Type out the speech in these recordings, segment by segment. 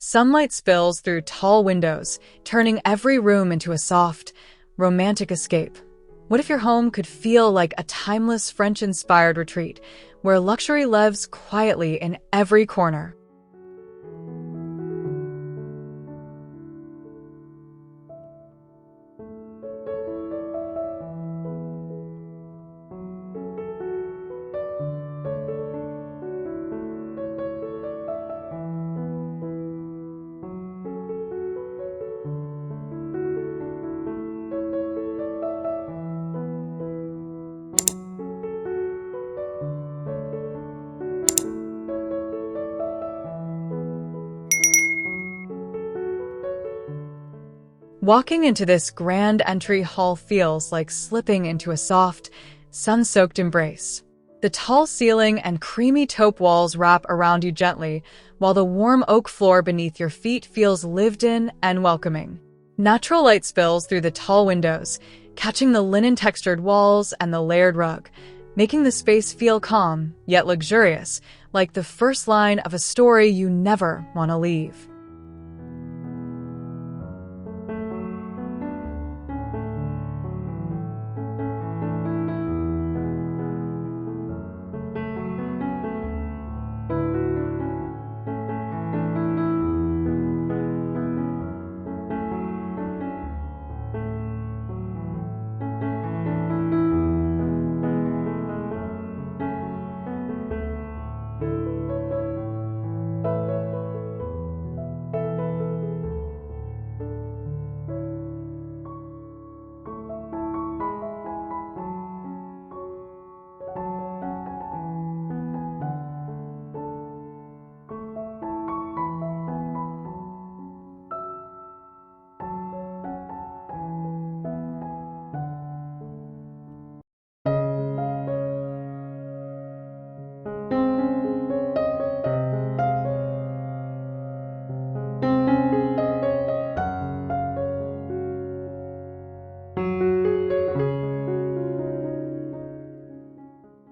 Sunlight spills through tall windows, turning every room into a soft, romantic escape. What if your home could feel like a timeless French-inspired retreat, where luxury lives quietly in every corner? Walking into this grand entry hall feels like slipping into a soft, sun-soaked embrace. The tall ceiling and creamy taupe walls wrap around you gently, while the warm oak floor beneath your feet feels lived in and welcoming. Natural light spills through the tall windows, catching the linen-textured walls and the layered rug, making the space feel calm, yet luxurious, like the first line of a story you never want to leave.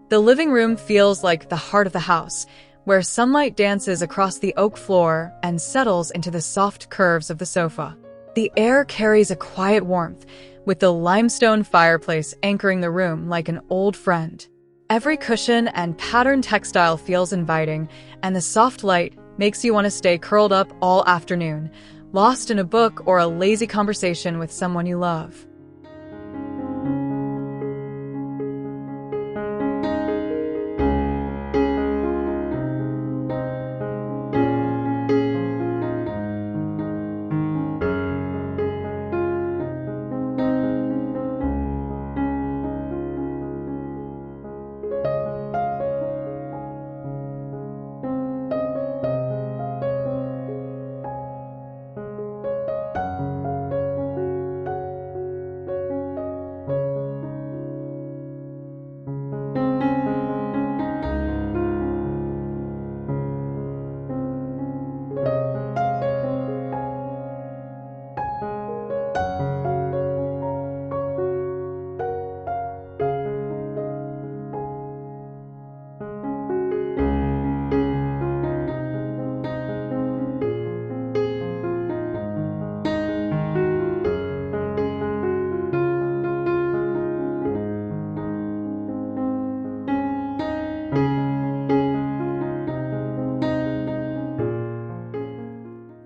The living room feels like the heart of the house, where sunlight dances across the oak floor and settles into the soft curves of the sofa. The air carries a quiet warmth, with the limestone fireplace anchoring the room like an old friend. Every cushion and patterned textile feels inviting, and the soft light makes you want to stay curled up all afternoon, lost in a book or a lazy conversation with someone you love.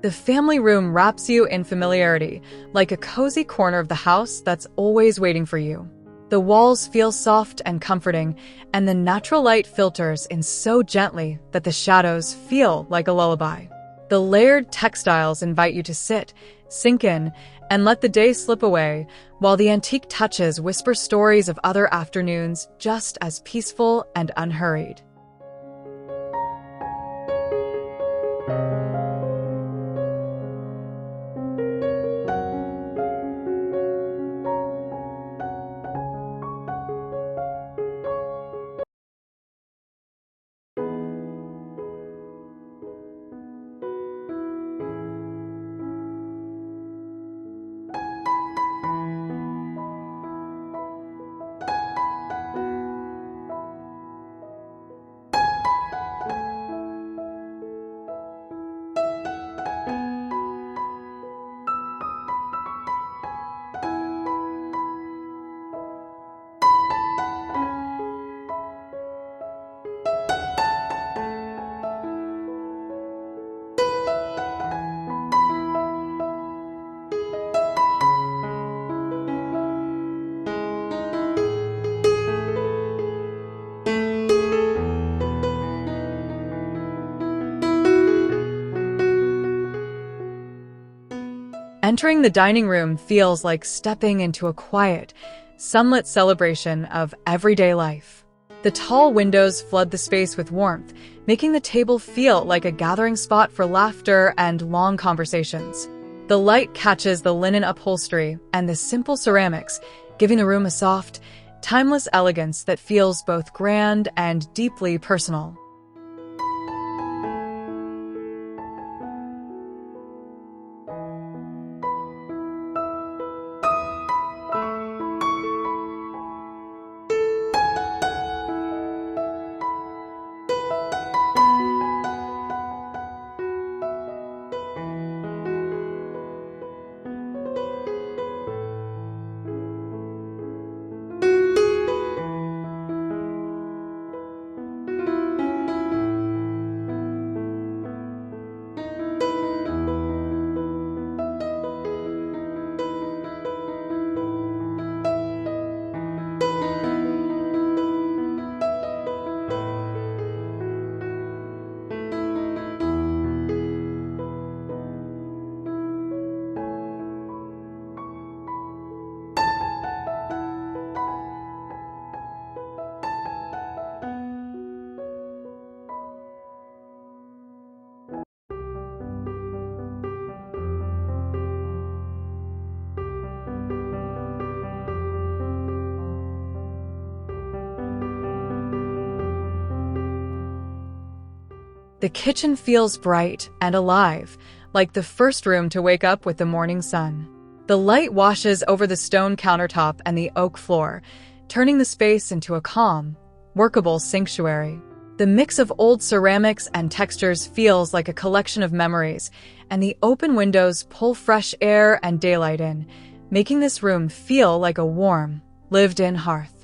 The family room wraps you in familiarity, like a cozy corner of the house that's always waiting for you. The walls feel soft and comforting, and the natural light filters in so gently that the shadows feel like a lullaby. The layered textiles invite you to sit, sink in, and let the day slip away, while the antique touches whisper stories of other afternoons just as peaceful and unhurried. Entering the dining room feels like stepping into a quiet, sunlit celebration of everyday life. The tall windows flood the space with warmth, making the table feel like a gathering spot for laughter and long conversations. The light catches the linen upholstery and the simple ceramics, giving the room a soft, timeless elegance that feels both grand and deeply personal. The kitchen feels bright and alive, like the first room to wake up with the morning sun. The light washes over the stone countertop and the oak floor, turning the space into a calm, workable sanctuary. The mix of old ceramics and textures feels like a collection of memories, and the open windows pull fresh air and daylight in, making this room feel like a warm, lived-in hearth.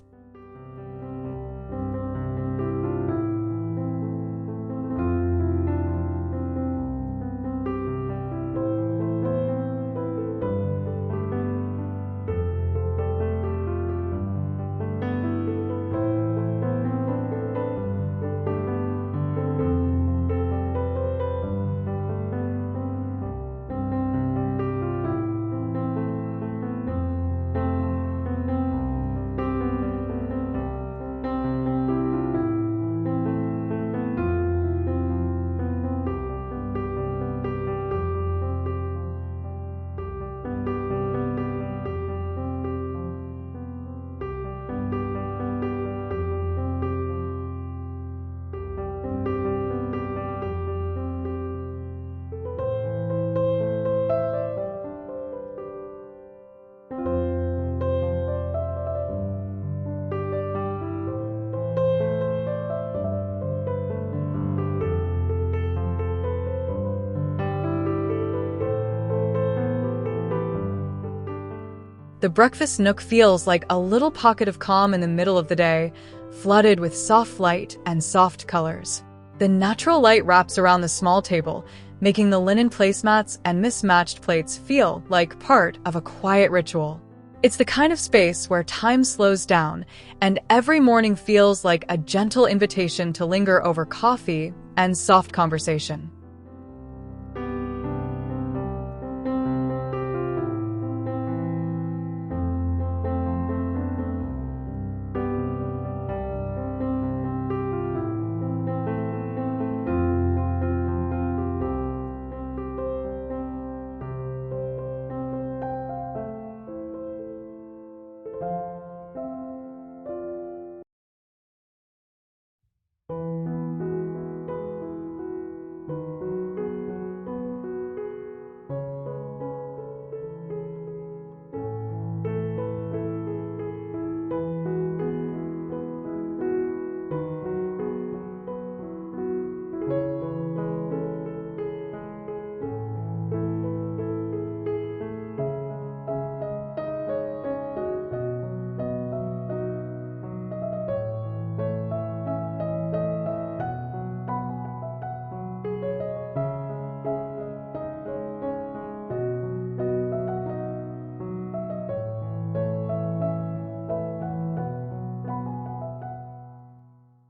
The breakfast nook feels like a little pocket of calm in the middle of the day, flooded with soft light and soft colors. The natural light wraps around the small table, making the linen placemats and mismatched plates feel like part of a quiet ritual. It's the kind of space where time slows down, and every morning feels like a gentle invitation to linger over coffee and soft conversation.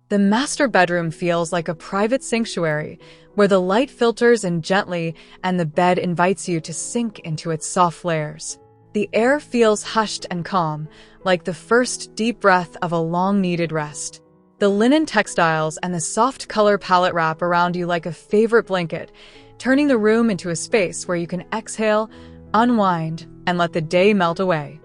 The master bedroom feels like a private sanctuary where the light filters in gently and the bed invites you to sink into its soft layers. The air feels hushed and calm, like the first deep breath of a long-needed rest. The linen textiles and the soft color palette wrap around you like a favorite blanket, turning the room into a space where you can exhale, unwind, and let the day melt away.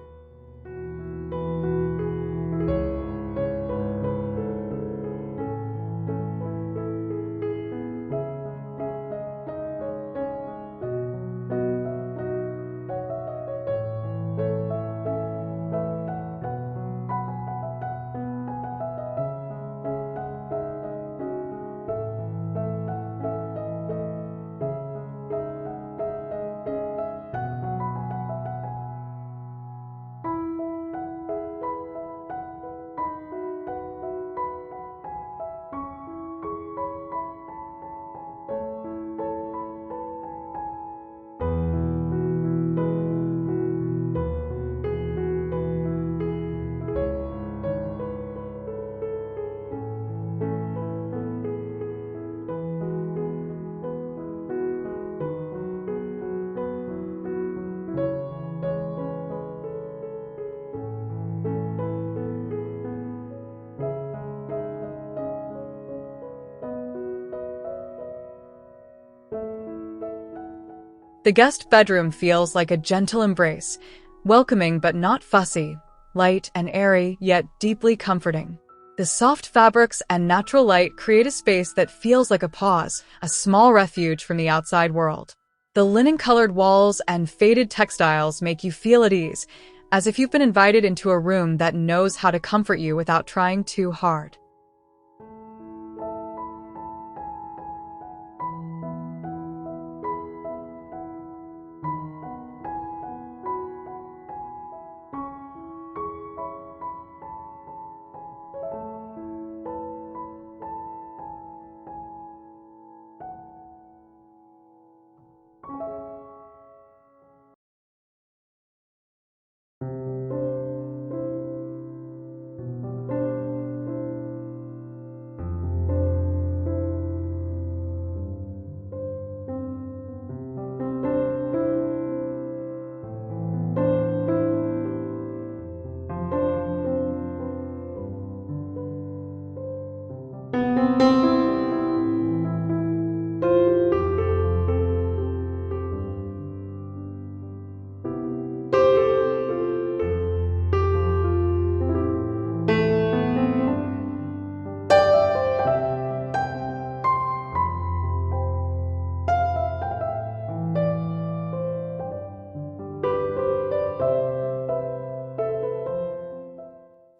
The guest bedroom feels like a gentle embrace, welcoming but not fussy, light and airy, yet deeply comforting. The soft fabrics and natural light create a space that feels like a pause, a small refuge from the outside world. The linen-colored walls and faded textiles make you feel at ease, as if you've been invited into a room that knows how to comfort you without trying too hard.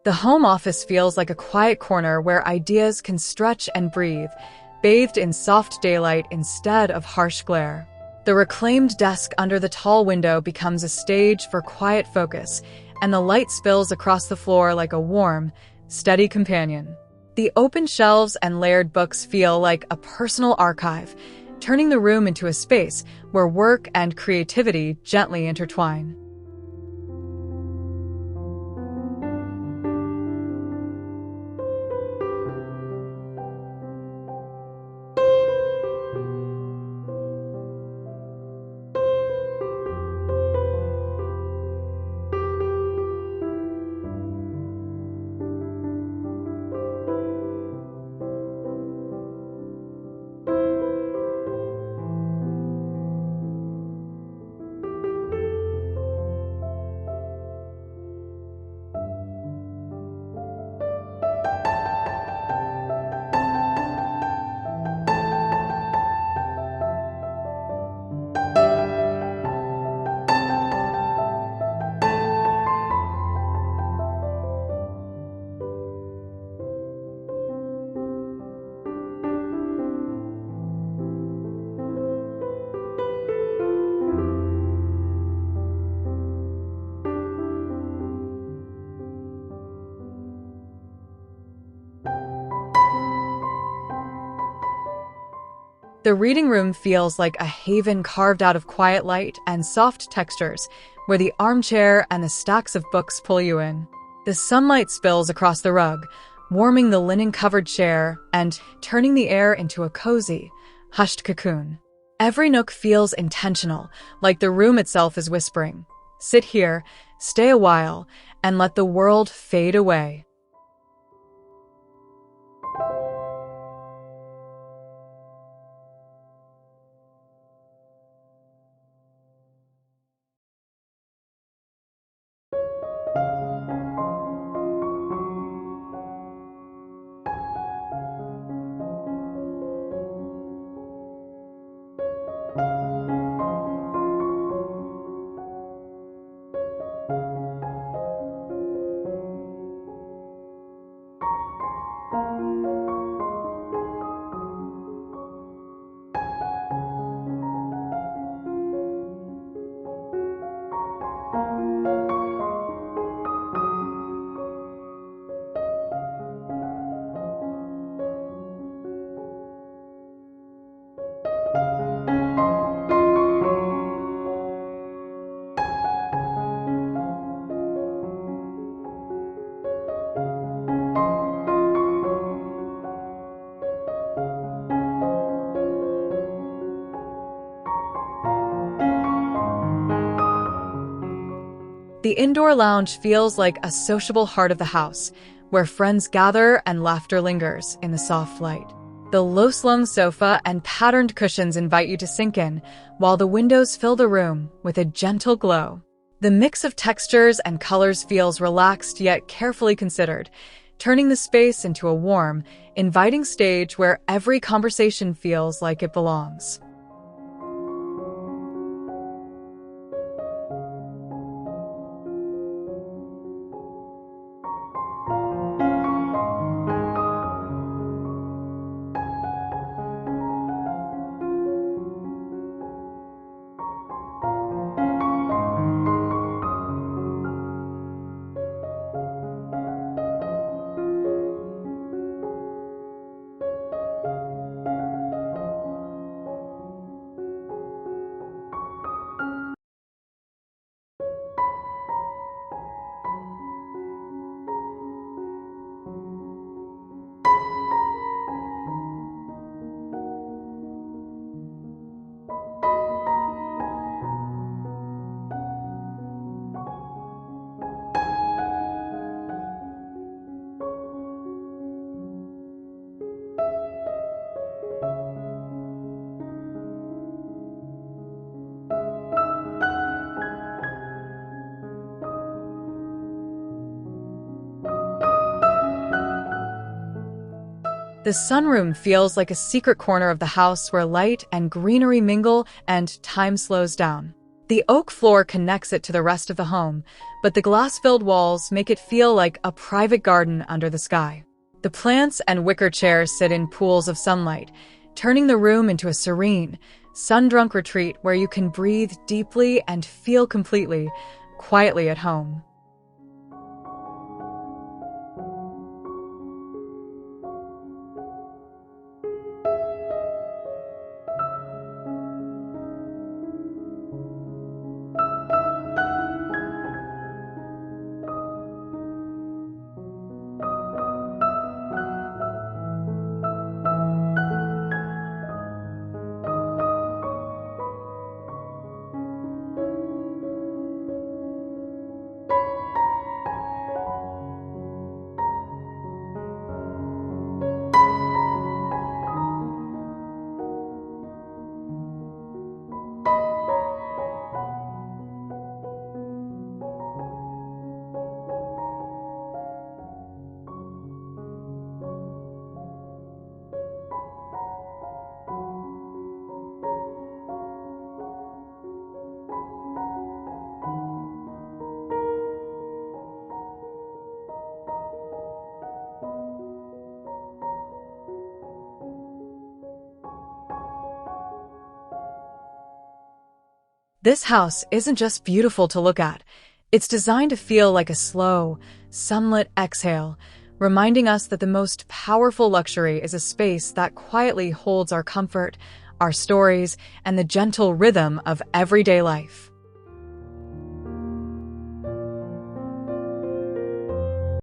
The home office feels like a quiet corner where ideas can stretch and breathe, bathed in soft daylight instead of harsh glare. The reclaimed desk under the tall window becomes a stage for quiet focus, and the light spills across the floor like a warm, steady companion. The open shelves and layered books feel like a personal archive, turning the room into a space where work and creativity gently intertwine. The reading room feels like a haven carved out of quiet light and soft textures, where the armchair and the stacks of books pull you in. The sunlight spills across the rug, warming the linen-covered chair and turning the air into a cozy, hushed cocoon. Every nook feels intentional, like the room itself is whispering, "Sit here, stay a while, and let the world fade away." The indoor lounge feels like a sociable heart of the house, where friends gather and laughter lingers in the soft light. The low-slung sofa and patterned cushions invite you to sink in, while the windows fill the room with a gentle glow. The mix of textures and colors feels relaxed yet carefully considered, turning the space into a warm, inviting stage where every conversation feels like it belongs. The sunroom feels like a secret corner of the house where light and greenery mingle and time slows down. The oak floor connects it to the rest of the home, but the glass-filled walls make it feel like a private garden under the sky. The plants and wicker chairs sit in pools of sunlight, turning the room into a serene, sun-drunk retreat where you can breathe deeply and feel completely, quietly at home. This house isn't just beautiful to look at. It's designed to feel like a slow, sunlit exhale, reminding us that the most powerful luxury is a space that quietly holds our comfort, our stories, and the gentle rhythm of everyday life.